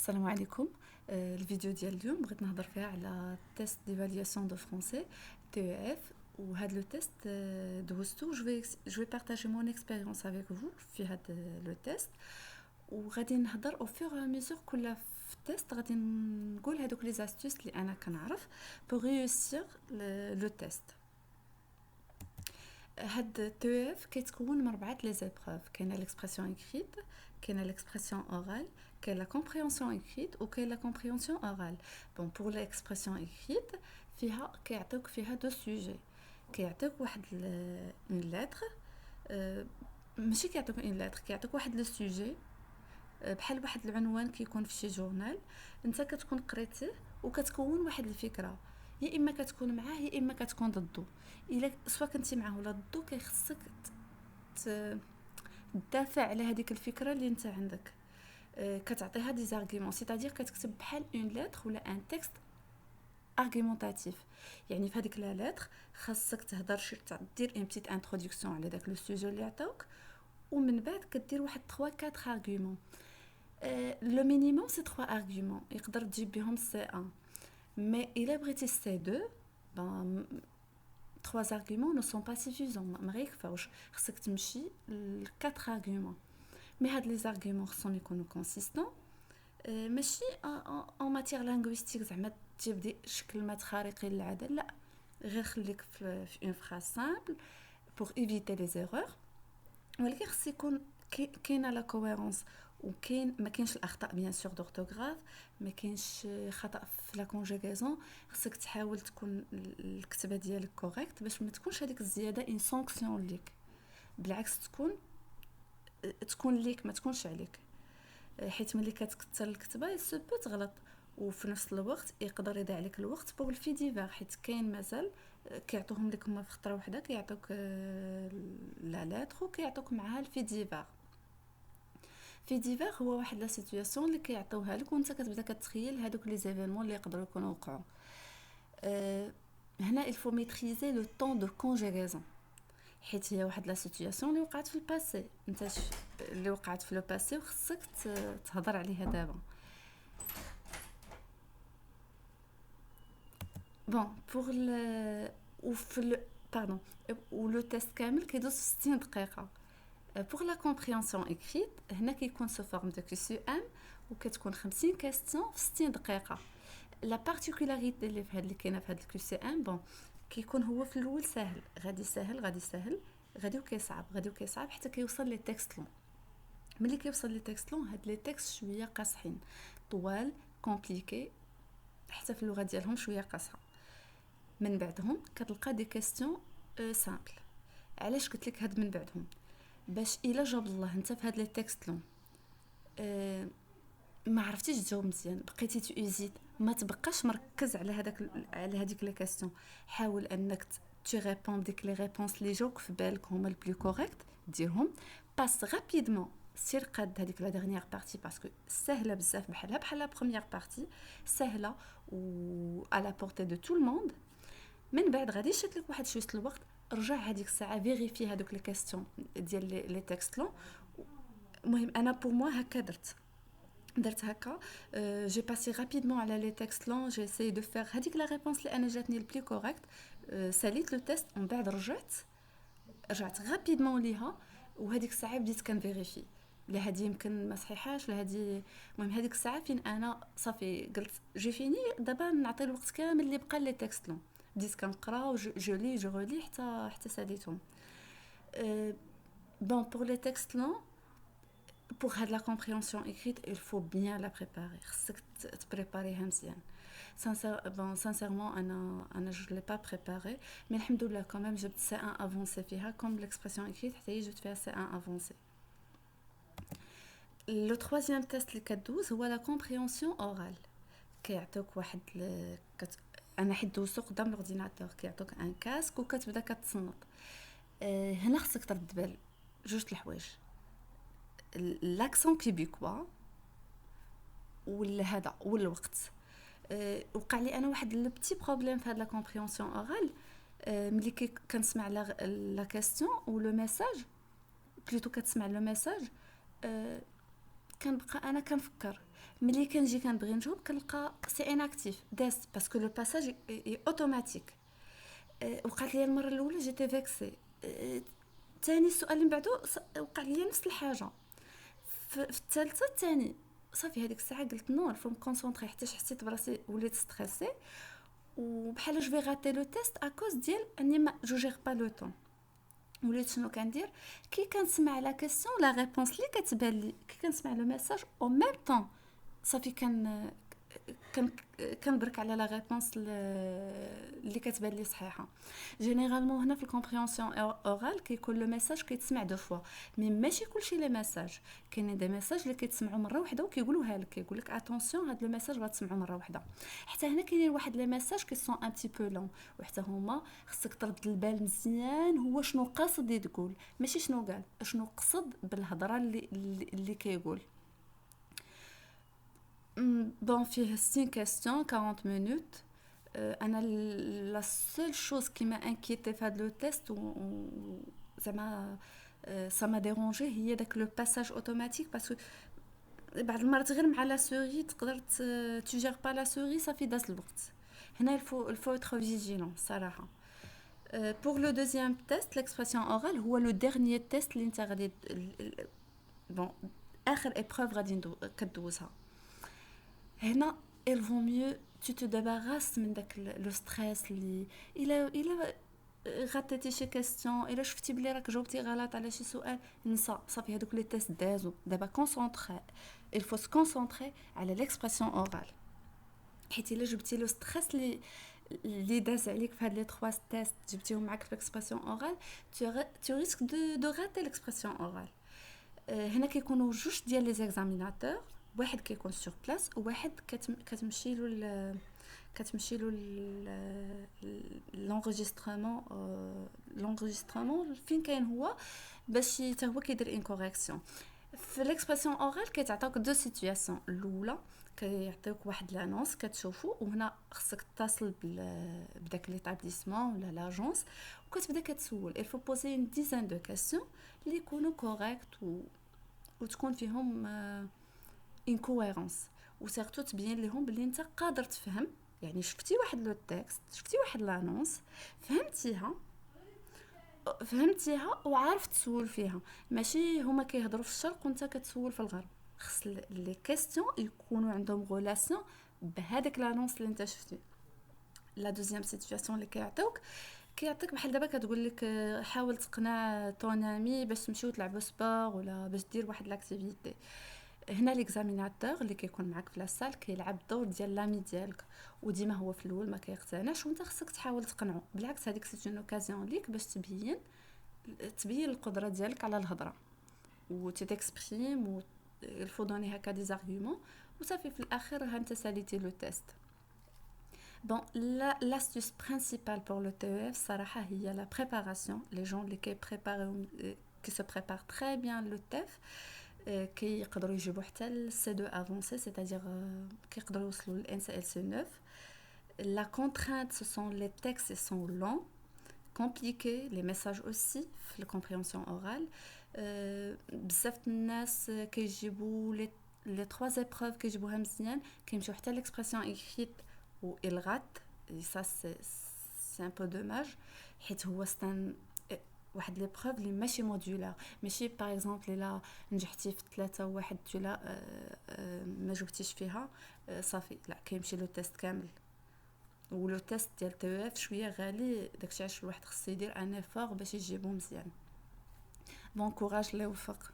السلام عليكم. الفيديو ديال اليوم بغيت نهضر فيها على تيست ديفالياسيون دو فرونسي TEF. وهذا لو تيست دوزتو جو بارطاجي مون اكسبيريونس افيك فو في هذا لو تيست، وغادي نهضر او فور ا ميزور كل في التيست غادي نقول هذوك لي زاستوس اللي انا كنعرف بوغ ريوسير لو تيست. هاد TEF كيتكون من 4 لي زيبروف. كاينه ليكسبرسيون اكريت، كاينه ليكسبرسيون اورال، كاين لا كومبريهنسيون اكريت وكاين لا كومبريهنسيون اورال. بون بور ليكسبرسيون اكريت فيها كيعطيوك فيها دو سوجي، كيعطيوك واحد اون لتر، ماشي كيعطيوك اون لتر، كيعطيوك واحد لو سوجي بحال واحد العنوان كيكون في شي جورنال، انت كتكون قريتيه وكتكون واحد الفكره، يا اما كتكون معاه يا اما كتكون ضده. الا سوا كنتي معاه ولا ضده كيخصك تدافع على هذيك الفكره اللي انت عندك. كتعطيها دي زارغيومون، سيتادير كتكتب بحال اون لتر ولا ان تكست ارغيومونتاتيف. يعني في هذيك لا لتر خاصك تهضر شي دير ان بتيت انتروداكسيون على داك لو سوجي اللي عطاوك، ومن بعد كدير واحد 3 4 ارغيومون. لو مينيموم سي 3 ارغيومون يقدر تجيب بهم سي 1، مي الا بغيتي سي 2 ben 3 arguments ne sont pas suffisants. ما غيكفاوش، خصك تمشي ل 4 arguments. مي هاد لي زارغيومون خصهم يكونوا كونسيستون، ماشي اون ماتيير لينغويستيك زعما تجيب دي كلمات خارقين للعاده، لا، غير خليك في اون فراز سامبل بور ايفيتي لي زيرور. ولكن خص يكون كاينه لا كوهيرونس، وكاين ما كاينش الاخطاء بيان سور دورتوغراف، ما كاينش خطا في لا كونجوغازون. خصك تحاول تكون الكتابه ديالك كوريكت باش ما تكونش هذيك الزياده ان سانكسيون ليك، بالعكس تكون ليك ما تكونش عليك. حيت ملي كتكثر الكتابه يسبو تغلط، وفي نفس الوقت يقدر يضيع عليك الوقت بوغ الفي ديفار، حيت كاين مازال كيعطوهم لك هما في خطره وحده، كيعطوك لا لاتر وكيعطوك معها الفي ديفار. في ديفار هو واحد لا سيتوياسيون اللي كيعطيوها لك وانت كتبدا كتخيل هذوك لي زيفينمون اللي يقدروا يكونوا وقعوا. هنا il faut maîtriser le temps de conjugaison، حيت هي واحد لا سيتوياسيون اللي وقعت في الباسي، انت اللي وقعت في لو باسي وخصك تهضر عليها دابا. بون بور وفي باردون ولو تيست كامل كيدوز في 60 دقيقه. بور لا كومبريهنسيون اكريت هنا كيكون سو فورم دو كيسيو ام، وكتكون 50 كاستيون في 60 دقيقه. لا بارتيكولاريتي اللي في هاد اللي كاينه في هاد الكيسيو ام، بون كيكون هو في الاول ساهل، غادي ساهل غادي ساهل، غادي وكيصعب غادي وكيصعب حتى كيوصل لي تكست لون. ملي كيوصل لي تكست لون، هاد لي تكست شويه قاصحين، طوال كومبليكي، حتى في اللغه ديالهم شويه قاصحه. من بعدهم كتلقى دي كاستيون سامبل. علاش قلت لك هاد من بعدهم؟ باش الا جاب الله انت في هاد لي تكست لون ما عرفتيش تجاوب مزيان، بقيتي تؤزيت، ما تبقاش مركز على هذيك لي كاستيون. حاول انك تي ريبون ديك لي ريبونس لي جوك في بالك هما البلو كوريكت، ديرهم باس رابيدمون، سير قاد هذيك لا ديرنيير بارتي باسكو سهله بزاف، بحال لا بروميير بارتي سهله و على بورتي دو تو الموند. من بعد غادي يشد لك واحد شويه الوقت، رجع هذيك الساعه فيريفي هذوك لي كاستيون ديال لي تكست لون. المهم انا بور موا هكا درت هكا، جي باسي رابيدمون على لي تكست لون، جي اساي دو فير هذيك لا ريبونس اللي انا جاتني البلي كوريكت، ساليت لو تيست ومن بعد رجعت رابيدمون ليها، وهذيك الساعه بديت كنفيريفي لا هذه يمكن ما صحيحاش لا هذه. المهم هذيك الساعه فين انا صافي قلت جي فيني، دابا نعطي الوقت كامل اللي بقى لي تكست لون، بديت كنقرا وجو لي جو رولي حتى ساليتهم. بون بور لي تكست لون، pour هاد la compréhension écrite il faut bien la préparer، خصك تبريباريها مزيان. sincèrement انا je l'ai pas préparé، mais الحمد لله quand même جبت C1 avancé فيها comme l'expression écrite، حتى هي جبت فيها C1 avancé. le troisième test اللي كدوز هو la compréhension orale. كيعطيوك واحد انا حيت دوزتو قدام الاورديناتور، كيعطوك ان كاسك وكتبدا كتصنت. هنا خصك ترد بال جوج الحوايج، لاكسون كيبيكوا ولا هذا والوقت. وقع لي انا واحد لو بتي بروبليم في هاد لا كومبريهنسيون اورال، ملي كنسمع لا كاستيون و لو ميساج، بلوتو كتسمع لو ميساج، كنبقى انا كنفكر ملي كنجي كنبغي نجاوب كنلقى سي اناكتيف داز باسكو لو باساج اي اوتوماتيك. وقعت لي المره الاولى جيتي فيكسي. ثاني السؤال اللي من بعدو وقع لي نفس الحاجه. في الثالثه الثاني صافي هذيك الساعه قلت نو الفو مكونسونطري حتى حسيت براسي وليت ستريسي وبحال جو في غاتي لو تيست اكوز ديال اني ما جو جير با لو طون. وليت شنو كندير كي كنسمع لا كيسيون لا ريبونس اللي كتبان لي كي كنسمع لو ميساج او ميم طون صافي كان كنبرك على لا ريبونس اللي كتبان لي صحيحه. جينيرالمون هنا في الكومبريهنسيون اورال كيكون لو ميساج كيتسمع دو فوا مي ماشي كلشي لي ميساج. كاينين دي ميساج اللي كيتسمعوا مره واحده وكيقولوها لك كيقول لك اتونسيون هاد لو ميساج غتسمعوا مره واحده. حتى هنا كاينين واحد لي ميساج كي سون ان بتي بو لون وحتى هما خصك ترد البال مزيان هو شنو قاصد تقول ماشي شنو قال شنو قصد بالهضره اللي كيقول. Bon, فيه 6 questions, 40 minutes. أنا la seule chose qui m'a inquiété في هذا le test زعما ça m'a dérangé هي داك le passage automatique parce que بعض المرات غير مع لا سوري تقدر تجير با لا سوري صافي داز الوقت. هنا il faut être vigilant صراحة. Pour le deuxième test l'expression orale هو le dernier test اللي انت غادي bon آخر épreuve غادي كدوزها. هنا il vaut mieux tu te débarrasses من داك لو ستريس اللي الا غطيتي شي كاستيون الا شفتي بلي راك جاوبتي غلط على شي سؤال نسى صافي هذوك لي تيست دازو دابا كونسونطري il faut se concentrer على l'expression orale حيت الا جبتي لو ستريس اللي داز عليك في هاد لي 3 تيست جبتيهم معاك في l'expression orale tu risques de rater l'expression orale. هنا كيكونوا جوج ديال لي زيكزاميناتور واحد كيكون سور بلاص وواحد كتمشي له لونغيسترمون فين كاين هو باش حتى هو كيدير ان كوريكسيون. في ليكسبرسيون اورال كيتعطيوك دو سيتوياسيون. الاولى كيعطيوك واحد لانونس كتشوفو وهنا خصك تتصل بداك ليطابليسمون ولا لاجونس وكتبدا كتسول il faut poser une dizaine de questions اللي يكونوا كوريكت وتكون فيهم انكويرونس وسيرتو تبين لهم بلي انت قادر تفهم. يعني شفتي واحد لو تكست شفتي واحد لانونس فهمتيها وعارف تسول فيها ماشي هما كيهضروا في الشرق وانت كتسول في الغرب. خص لي كيسيون يكونوا عندهم غولاسيون بهذاك لانونس اللي انت شفتي. لا دوزيام سيتوياسيون اللي كيعطيك بحال دابا كتقول لك حاول تقنع طون امي باش تمشيو تلعبوا سبور ولا باش دير واحد لاكتيفيتي. هنا ليكزاميناتور اللي كيكون معاك في لاصال كيلعب الدور ديال لامي ديالك وديما هو في الاول ما كيقتنعش وانت خصك تحاول تقنعه. بالعكس هذيك سيت اون اوكازيون ليك باش تبين القدره ديالك على الهضره وتيكسبريم و il faut donner هكا دي زارغومون وصافي في الاخر ها انت ساليتي لو تيست. Bon, l'astuce principale pour le TEF, صراحة هي la préparation. Les gens qui se préparent très bien le TEF, كيقدروا يجيبوا حتى ال C2 avancé, c'est-à-dire كيقدروا يوصلوا ل NCL C9. La contrainte, ce sont les textes, ils sont longs, compliqués, les messages aussi, la compréhension orale. بزاف الناس كيجيبوا les 3 épreuves كيجيبوها مزيان كيمشيو حتى l'expression écrite ou il rate et ça c'est un peu dommage حيت هو ستان واحد لي بروف اللي ماشي مودولار ماشي باغ اكزومبل الا نجحتي في 3 وواحد لا ما جبتيش فيها صافي لا كيمشي لو تيست كامل. ولو تيست ديال تي اف شويه غالي داكشي علاش الواحد خصو يدير ان افور باش يجيبو مزيان. بون كوراج الله يوفق.